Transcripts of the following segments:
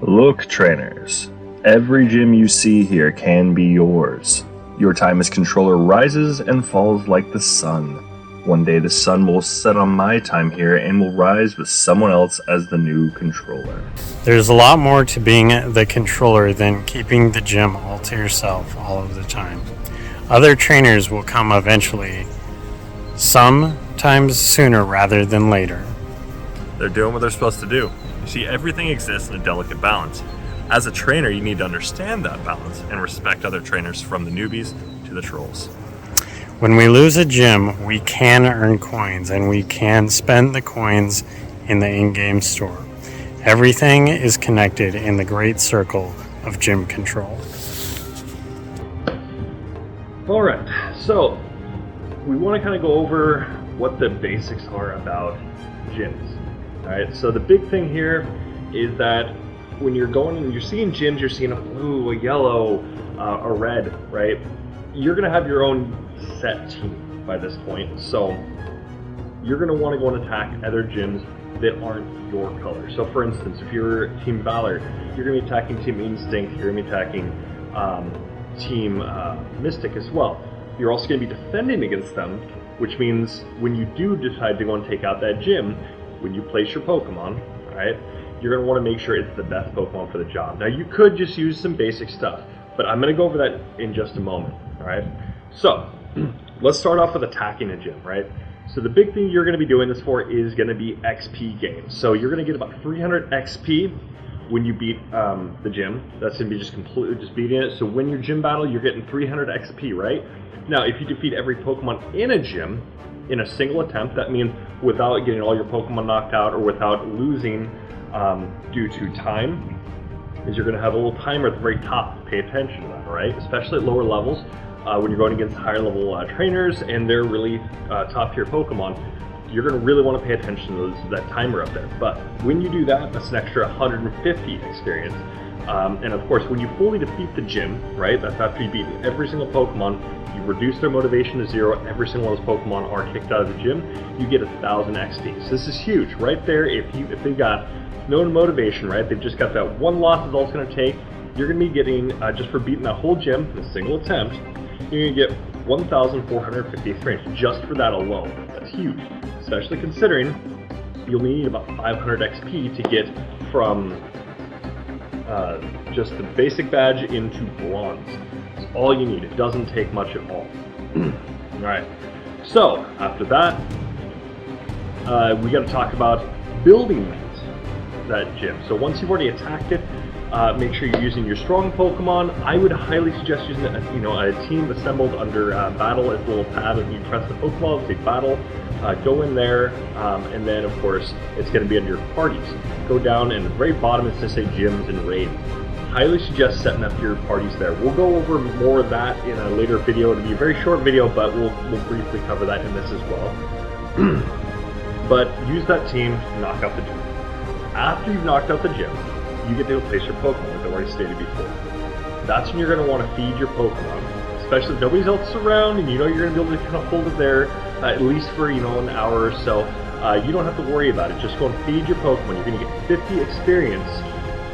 Look, trainers. Every gym you see here can be yours. Your time as controller rises and falls like the sun. One day the sun will set on my time here and will rise with someone else as the new controller. There's a lot more to being the controller than keeping the gym all to yourself all of the time. Other trainers will come eventually, sometimes sooner rather than later. They're doing what they're supposed to do. You see, everything exists in a delicate balance. As a trainer, you need to understand that balance and respect other trainers, from the newbies to the trolls. When we lose a gym, we can earn coins, and we can spend the coins in the in-game store. Everything is connected in the great circle of gym control. Alright, so we want to kind of go over what the basics are about gyms. Alright, so the big thing here is that when you're going and you're seeing gyms, you're seeing a blue, a yellow, a red, right? You're going to have your own set team by this point. So you're going to want to go and attack other gyms that aren't your color. So for instance, if you're Team Valor, you're going to be attacking Team Instinct, you're going to be attacking Team Mystic as well. You're also going to be defending against them, which means when you do decide to go and take out that gym, when you place your Pokemon, right, you're going to want to make sure it's the best Pokemon for the job. Now you could just use some basic stuff, but I'm going to go over that in just a moment, alright? So, let's start off with attacking a gym, right? So the big thing you're going to be doing this for is going to be XP gains. So you're going to get about 300 XP when you beat the gym. That's going to be just completely just beating it. So when your gym battle, you're getting 300 XP, right? Now, if you defeat every Pokemon in a gym in a single attempt, that means without getting all your Pokemon knocked out or without losing due to time, is you're going to have a little timer at the very top. Pay attention to that, right? Especially at lower levels, when you're going against higher level trainers and they're really top tier Pokemon, you're going to really want to pay attention to that timer up there. But when you do that, that's an extra 150 experience. And of course, when you fully defeat the gym, right, that's after you beat every single Pokemon, you reduce their motivation to 0, every single one of those Pokemon are kicked out of the gym, you get 1,000 XP. So this is huge. Right there, if they've got no motivation, right, they've just got that one loss is all it's going to take, you're going to be getting, just for beating that whole gym in a single attempt, you're going to get 1,450 experience just for that alone. That's huge, especially considering you'll need about 500 XP to get from just the basic badge into bronze. It's all you need. It doesn't take much at all. Alright, so after that, we got to talk about building that gym. So once you've already attacked it, make sure you're using your strong Pokemon. I would highly suggest using a team assembled under battle. It's a little tab, and you press the Pokeball, say battle, go in there, and then of course it's going to be under your parties. Go down, and at the very bottom it's going to say gyms and raids. Highly suggest setting up your parties there. We'll go over more of that in a later video. It'll be a very short video, but we'll briefly cover that in this as well. But use that team to knock out the gym. After you've knocked out the gym, you get to place your Pokemon, as I already stated before. That's when you're going to want to feed your Pokemon, especially if nobody's else around and you know you're going to be able to kind of hold it there at least for an hour or so. You don't have to worry about it. Just go and feed your Pokemon. You're going to get 50 experience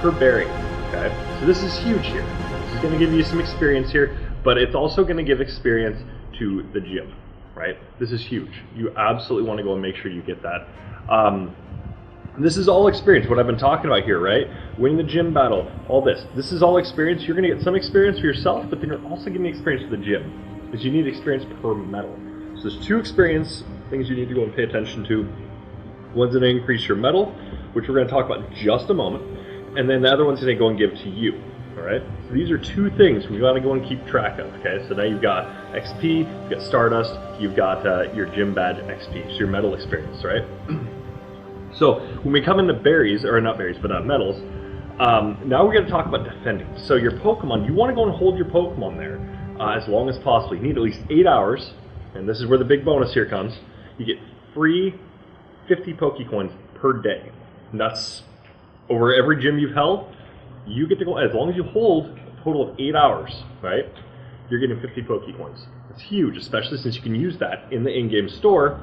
per berry. Okay, so this is huge here. This is going to give you some experience here, but it's also going to give experience to the gym, right? This is huge. You absolutely want to go and make sure you get that. This is all experience, what I've been talking about here, right? Winning the gym battle, all this. This is all experience. You're going to get some experience for yourself, but then you're also getting experience for the gym, because you need experience per medal. So there's 2 experience things you need to go and pay attention to. One's going to increase your medal, which we're going to talk about in just a moment, and then the other one's going to go and give it to you. Alright? So these are 2 things we got to go and keep track of, okay? So now you've got XP, you've got Stardust, you've got your gym badge XP, so your medal experience, right? So when we come into berries, or not berries, but medals, now we're going to talk about defending. So your Pokemon, you want to go and hold your Pokemon there as long as possible. You need at least 8 hours, and this is where the big bonus here comes. You get free 50 Pokecoins per day. And that's over every gym you've held. You get to go, as long as you hold a total of 8 hours, right? You're getting 50 Pokecoins. It's huge, especially since you can use that in the in-game store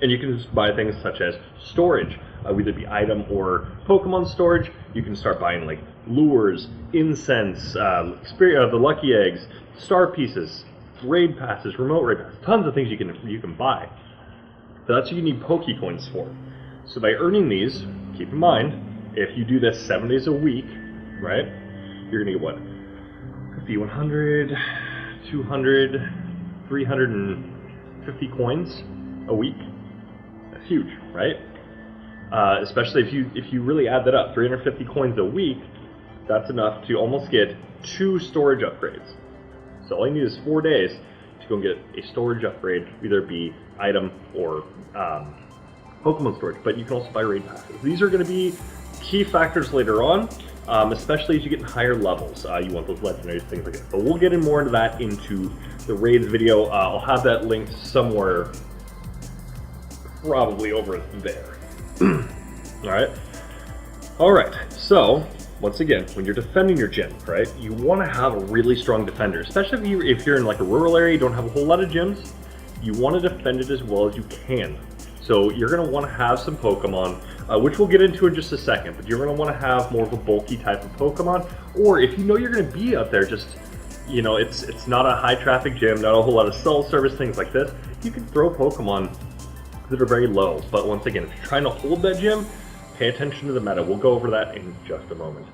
And you can just buy things such as storage, whether it be item or Pokemon storage. You can start buying like lures, incense, the lucky eggs, star pieces, raid passes, remote raid passes, tons of things you can buy. That's what you need Pokecoins for. So by earning these, keep in mind, if you do this 7 days a week, right, you're gonna get what? Could be 100, 200, 350 coins a week. That's huge, right? Especially if you really add that up, 350 coins a week, that's enough to almost get 2 storage upgrades. So all you need is 4 days to go and get a storage upgrade, either it be item or Pokemon storage, but you can also buy raid passes. These are going to be key factors later on, especially as you get in higher levels. You want those legendaries, things like that. But we'll get in more into that into the raids video. I'll have that linked somewhere, probably over there. All right. So once again, when you're defending your gym, right, you want to have a really strong defender, especially if you're in like a rural area, you don't have a whole lot of gyms. You want to defend it as well as you can. So you're going to want to have some Pokemon, which we'll get into in just a second, but you're going to want to have more of a bulky type of Pokemon, or if you know you're going to be out there, just, you know, it's not a high traffic gym, not a whole lot of cell service, things like this, you can throw Pokemon that are very low. But once again, if you're trying to hold that gym, pay attention to the meta. We'll go over that in just a moment.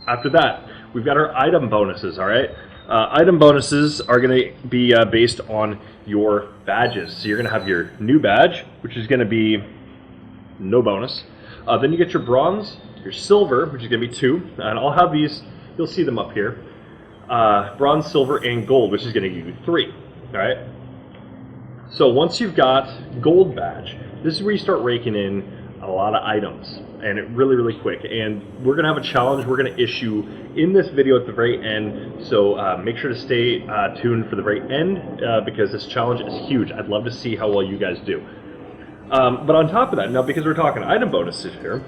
After that, we've got our item bonuses, all right? Item bonuses are going to be based on your badges. So you're going to have your new badge, which is going to be no bonus. Then you get your bronze, your silver, which is going to be 2. And I'll have these, you'll see them up here. Bronze, silver, and gold, which is going to give you 3. All right? So once you've got gold badge, this is where you start raking in a lot of items, and it really quick. And we're gonna have a challenge we're gonna issue in this video at the very end, so make sure to stay tuned for the very end, because this challenge is huge. I'd love to see how well you guys do. But on top of that, now because we're talking item bonuses here,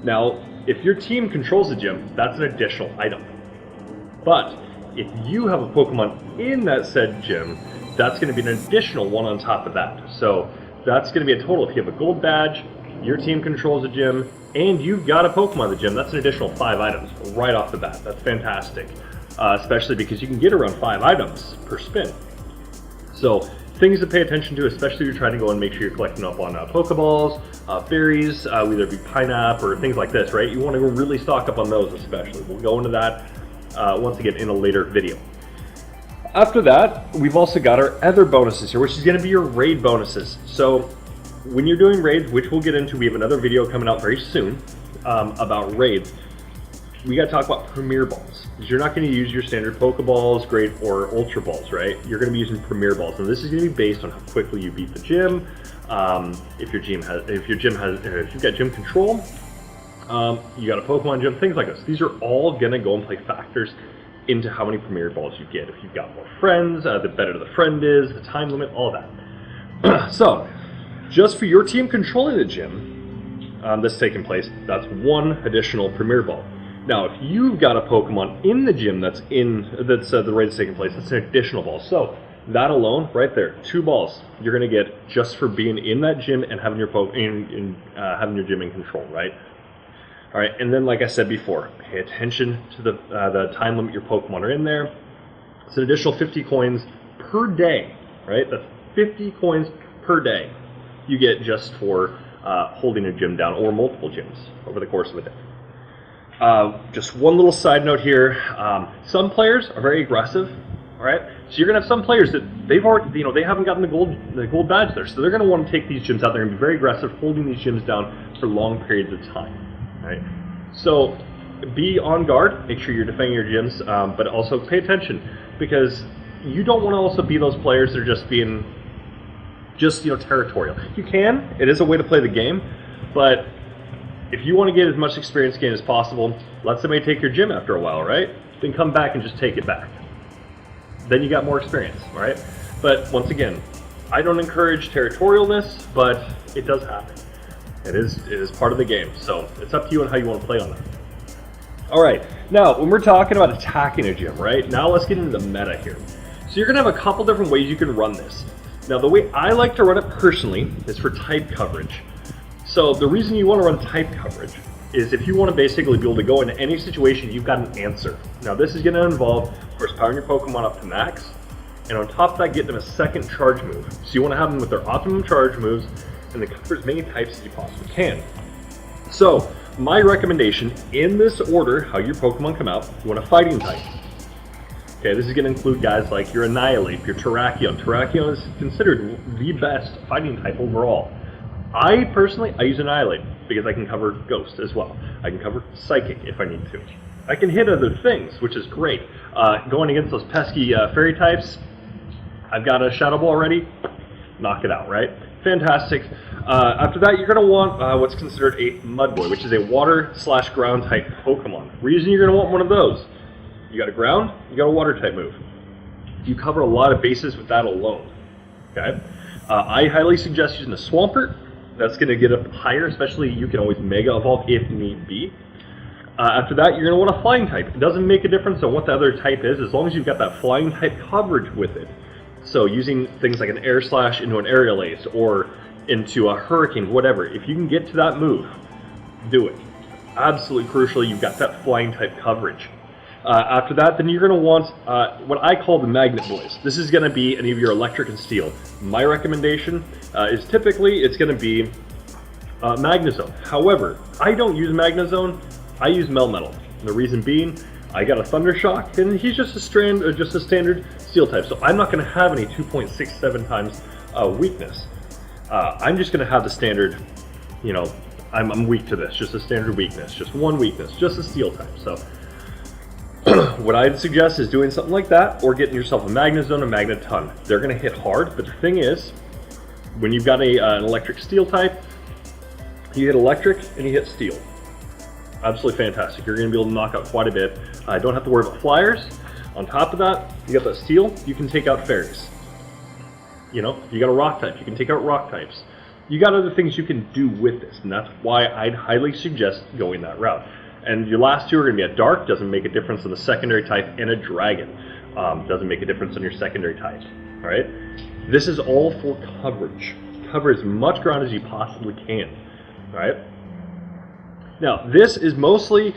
now if your team controls the gym, that's an additional item. But if you have a Pokemon in that said gym, that's going to be an additional one on top of that. So that's going to be a total. If you have a gold badge, your team controls the gym, and you've got a Pokemon in the gym, that's an additional 5 items right off the bat. That's fantastic, especially because you can get around 5 items per spin. So things to pay attention to, especially if you're trying to go and make sure you're collecting up on Pokeballs, berries, whether it be pineapple or things like this, right? You want to really stock up on those especially. We'll go into that once again in a later video. After that, we've also got our other bonuses here, which is going to be your raid bonuses. So when you're doing raids, which we'll get into, we have another video coming out very soon about raids. We got to talk about Premier Balls. You're not going to use your standard Pokeballs, Great, or Ultra Balls, right? You're going to be using Premier Balls, and this is going to be based on how quickly you beat the gym. If you've got gym control, you got a Pokemon gym, things like this. These are all going to go and play factors into how many Premier Balls you get. If you've got more friends, the better the friend is, the time limit, all of that. So, just for your team controlling the gym that's taking place, that's 1 additional Premier Ball. Now, if you've got a Pokemon in the gym that's the raid that's taking place, that's an additional ball. So that alone, right there, 2 balls you're going to get just for being in that gym and having your having your gym in control, right? All right, and then like I said before, pay attention to the time limit your Pokemon are in there. It's an additional 50 coins per day, right? That's 50 coins per day you get just for holding a gym down, or multiple gyms over the course of a day. Just one little side note here: some players are very aggressive. All right, so you're gonna have some players that they've already, they haven't gotten the gold badge there, so they're gonna want to take these gyms out there and be very aggressive, holding these gyms down for long periods of time. Right? So be on guard, make sure you're defending your gyms, but also pay attention, because you don't want to also be those players that are just being territorial. You can, it is a way to play the game, but if you want to get as much experience gain as possible, let somebody take your gym after a while, right? Then come back and just take it back. Then you got more experience, right? But once again, I don't encourage territorialness, but it does happen. It is part of the game, so it's up to you on how you want to play on that. All right, now when we're talking about attacking a gym, right? Now let's get into the meta here. So you're gonna have a couple different ways you can run this. Now, the way I like to run it personally is for type coverage. So the reason you want to run type coverage is if you want to basically be able to go into any situation, you've got an answer. Now, this is going to involve, of course, powering your Pokemon up to max, and on top of that, get them a second charge move. So you want to have them with their optimum charge moves, and then cover as many types as you possibly can. So, my recommendation, in this order, how your Pokemon come out, you want a fighting type. Okay, this is going to include guys like your Annihilape, your Terrakion. Terrakion is considered the best fighting type overall. I use Annihilape because I can cover Ghost as well. I can cover Psychic if I need to. I can hit other things, which is great. Going against those pesky Fairy types, I've got a Shadow Ball already. Knock it out, right? Fantastic. After that, you're going to want what's considered a Mudboy, which is a water/ground type Pokemon. Reason you're going to want one of those: you got a ground, you got a water type move. You cover a lot of bases with that alone. Okay. I highly suggest using a Swampert. That's going to get up higher, especially you can always Mega Evolve if need be. After that, you're going to want a Flying type. It doesn't make a difference on what the other type is, as long as you've got that Flying type coverage with it. So using things like an Air Slash into an Aerial Ace or into a Hurricane, whatever. If you can get to that move, do it. Absolutely crucial, you've got that Flying type coverage. After that, then you're going to want what I call the Magnet Boys. This is going to be any of your Electric and Steel. My recommendation is typically it's going to be Magnezone. However, I don't use Magnezone, I use Melmetal. And the reason being, I got a Thunder Shock, and he's just a standard Steel type, so I'm not going to have any 2.67 times weakness. I'm just going to have the standard, I'm weak to this, just a standard weakness, just one weakness, just a Steel type. So what I'd suggest is doing something like that, or getting yourself a Magnezone, a Magneton. They're going to hit hard, but the thing is, when you've got an Electric Steel type, you hit Electric and you hit Steel. Absolutely fantastic. You're going to be able to knock out quite a bit. Don't have to worry about flyers. On top of that, you got that Steel, you can take out Fairies. You got a Rock type, you can take out Rock types. You got other things you can do with this, and that's why I'd highly suggest going that route. And your last two are going to be a Dark, doesn't make a difference on the secondary type, and a Dragon. Doesn't make a difference on your secondary type. Alright? This is all for coverage. Cover as much ground as you possibly can. Alright? Now, this is mostly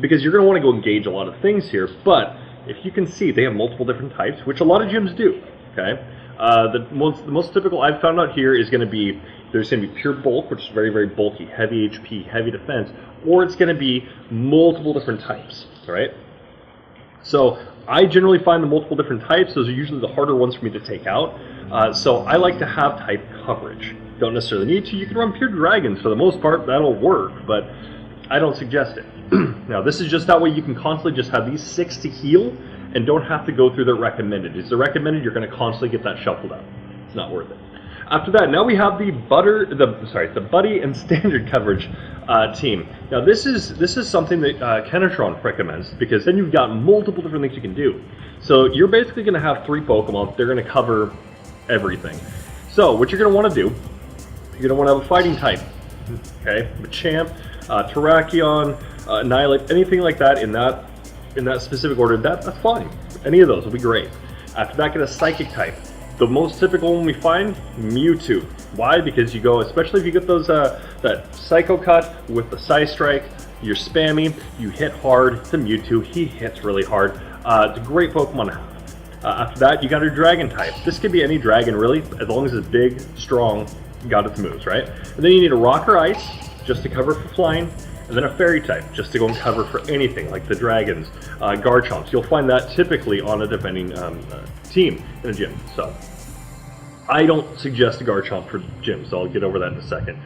because you're going to want to go engage a lot of things here, but if you can see, they have multiple different types, which a lot of gyms do. Okay? The most typical I've found out here is going to be, there's going to be pure bulk, which is very, very bulky, heavy HP, heavy defense, or it's going to be multiple different types, right? So I generally find the multiple different types, those are usually the harder ones for me to take out. So I like to have type coverage. Don't necessarily need to. You can run pure dragons for the most part, that'll work, but I don't suggest it. Now this is just that way you can constantly just have these 6 to heal and don't have to go through the recommended. It's the recommended, you're going to constantly get that shuffled out. It's not worth it. After that, now we have the Buddy and Standard coverage team. Now this is something that Kenatron recommends, because then you've got multiple different things you can do. So you're basically going to have 3 Pokemon. They're going to cover everything. So what you're going to want to do, you're going to want to have a fighting type. Okay, Machamp, Terrakion, Annihilape, anything like that in that specific order. That's fine. Any of those will be great. After that, get a Psychic type. The most typical one we find, Mewtwo. Why? Because you go, especially if you get those that Psycho Cut with the Psystrike, you're spammy, you hit hard. It's a Mewtwo. He hits really hard. It's a great Pokemon to have. After that, you got a Dragon type. This could be any dragon, really, as long as it's big, strong, got its moves, right? And then you need a Rock or Ice, just to cover for flying, and then a Fairy type, just to go and cover for anything, like the dragons, Garchomps. You'll find that typically on a defending team in a gym. So I don't suggest a Garchomp for gym, so I'll get over that in a second.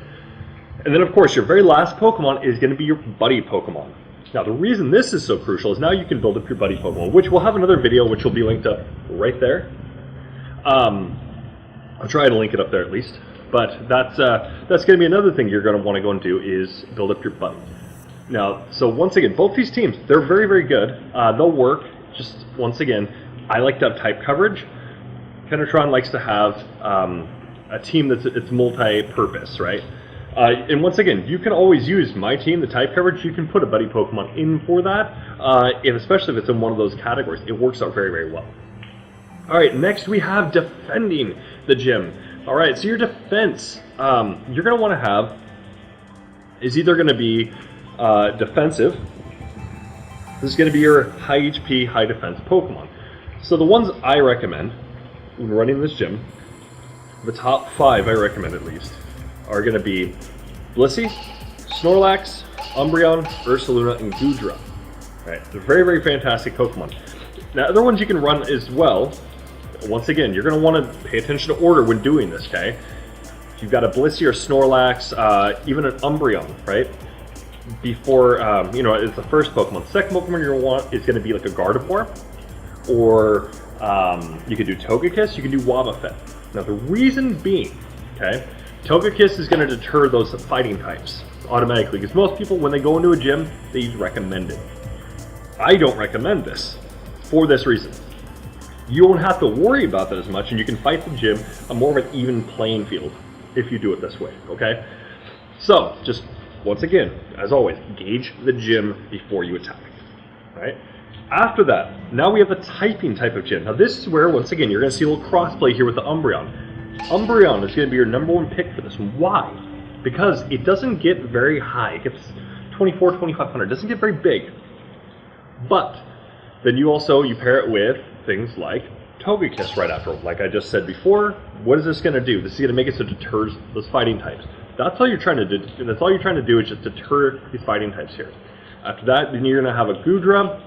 And then, of course, your very last Pokemon is going to be your Buddy Pokemon. Now, the reason this is so crucial is now you can build up your Buddy Pokemon, which we'll have another video, which will be linked up right there. I'll try to link it up there at least. But that's going to be another thing you're going to want to go and do, is build up your Buddy. Now, so once again, both these teams, they're very, very good. They'll work. Just once again, I like to have type coverage. Kenatron likes to have a team that's multi-purpose, right? And once again, you can always use my team, the type coverage. You can put a Buddy Pokemon in for that, especially if it's in one of those categories. It works out very, very well. All right, next we have defending the gym. All right, so your defense, you're going to want to have is either going to be defensive. This is going to be your high HP, high defense Pokemon. So the ones I recommend when running this gym, the top 5 I recommend at least, are going to be Blissey, Snorlax, Umbreon, Ursaluna, and Goodra. Right, they're very, very fantastic Pokemon. Now, other ones you can run as well. Once again, you're going to want to pay attention to order when doing this, okay? If you've got a Blissey or Snorlax, even an Umbreon, right? Before, it's the first Pokemon. The second Pokemon you're going to want is going to be like a Gardevoir, or you could do Togekiss, you can do Wobbuffet. Now, the reason being, okay, Togekiss is going to deter those fighting types automatically, because most people, when they go into a gym, they use recommended. I don't recommend this for this reason. You won't have to worry about that as much, and you can fight the gym on more of an even playing field if you do it this way, okay? So, just once again, as always, gauge the gym before you attack, right? After that, now we have the typing type of gym. Now this is where, once again, you're going to see a little crossplay here with the Umbreon. Umbreon is going to be your #1 pick for this. Why? Because it doesn't get very high. It gets 24, 2500. It doesn't get very big. But then you pair it with things like Togekiss right after. Like I just said before, what is this going to do? This is going to make it so it deters those fighting types. That's all you're trying to do. That's all you're trying to do is just deter these fighting types here. After that, then you're going to have a Gardevoir,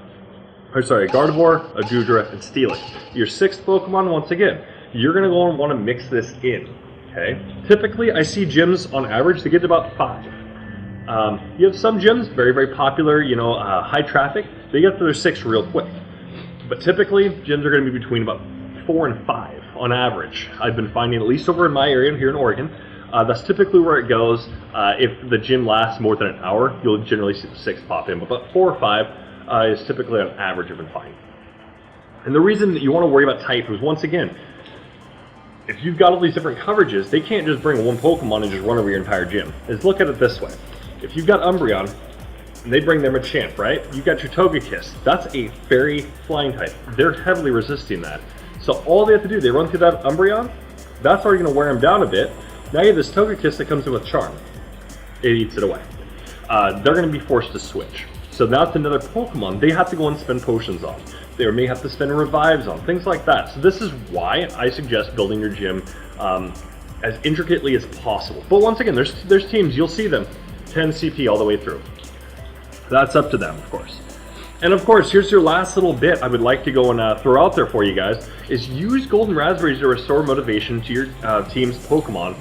a Goodra, and Steelix. Your 6th Pokemon, once again, you're going to go and want to mix this in. Okay. Typically, I see gyms on average they get to about 5. You have some gyms, very, very popular, high traffic, they get to their 6 real quick. But typically, gyms are going to be between about 4 and 5 on average. I've been finding, at least over in my area here in Oregon, that's typically where it goes. If the gym lasts more than an hour, you'll generally see the 6 pop in. But about 4 or 5 is typically on average I've been finding. And the reason that you want to worry about type is, once again, if you've got all these different coverages, they can't just bring one Pokemon and just run over your entire gym. Is look at it this way. If you've got Umbreon, and they bring their Machamp, right? You've got your Togekiss. That's a fairy flying type. They're heavily resisting that. So all they have to do, they run through that Umbreon, that's already going to wear them down a bit. Now you have this Togekiss that comes in with Charm. It eats it away. They're going to be forced to switch. So now it's another Pokemon they have to go and spend potions on. They may have to spend revives on, things like that. So this is why I suggest building your gym as intricately as possible. But once again, there's teams, you'll see them, 10 CP all the way through. That's up to them, of course. And of course, here's your last little bit I would like to go and throw out there for you guys, is use Golden Raspberries to restore motivation to your team's Pokemon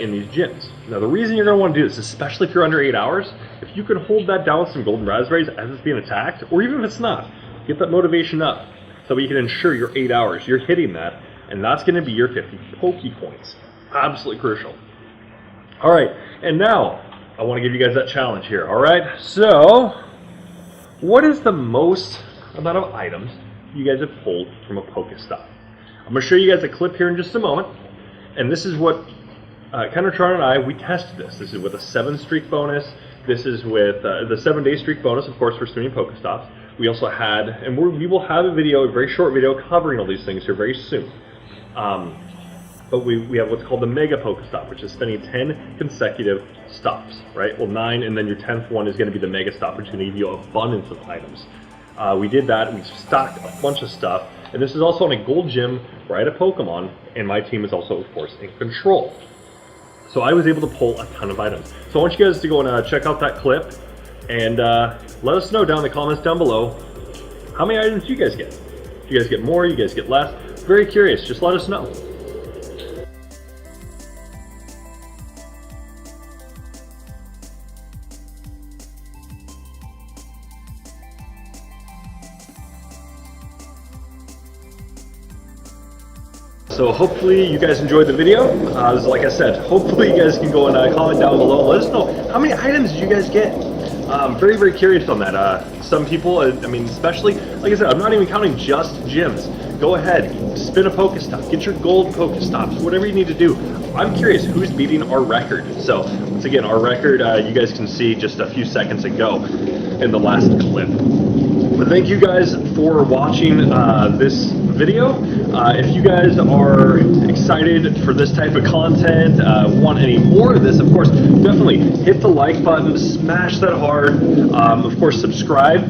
in these gyms. Now the reason you're going to want to do this, especially if you're under 8 hours, if you can hold that down with some Golden Raspberries as it's being attacked, or even if it's not, get that motivation up so you can ensure your 8 hours, you're hitting that, and that's going to be your 50 Poke Points. Absolutely crucial. Alright, and now I want to give you guys that challenge here, alright? So, what is the most amount of items you guys have pulled from a Pokestop? I'm going to show you guys a clip here in just a moment, and this is what Kennertron and I, we tested this. This is with a 7-streak bonus. This is with the 7-day streak bonus, of course, for streaming Pokestops. We also had, and we will have a very short video covering all these things here very soon. But we have what's called the Mega Pokestop, which is spending 10 consecutive stops, right? Well, 9, and then your 10th one is going to be the Mega Stop, which is going to give you an abundance of items. We did that, we stocked a bunch of stuff, and this is also on a gold gym right at Pokemon, and my team is also, of course, in control. So I was able to pull a ton of items. So I want you guys to go and check out that clip, and let us know down in the comments down below, how many items do you guys get? Do you guys get more? You guys get less? Very curious, just let us know. So hopefully you guys enjoyed the video. Like I said, hopefully you guys can go and comment down below and let us know how many items did you guys get. I'm very, very curious on that. Some people, I mean, especially, like I said, I'm not even counting just gyms. Go ahead, spin a Pokestop, get your gold Pokestops, whatever you need to do. I'm curious who's beating our record. So once again, our record, you guys can see just a few seconds ago in the last clip. But thank you guys for watching this video. If you guys are excited for this type of content, want any more of this, of course, definitely hit the like button, smash that hard, of course subscribe,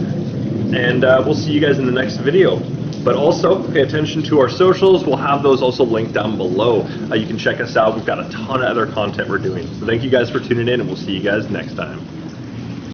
and we'll see you guys in the next video. But also, pay attention to our socials. We'll have those also linked down below. You can check us out. We've got a ton of other content we're doing. So thank you guys for tuning in, and we'll see you guys next time.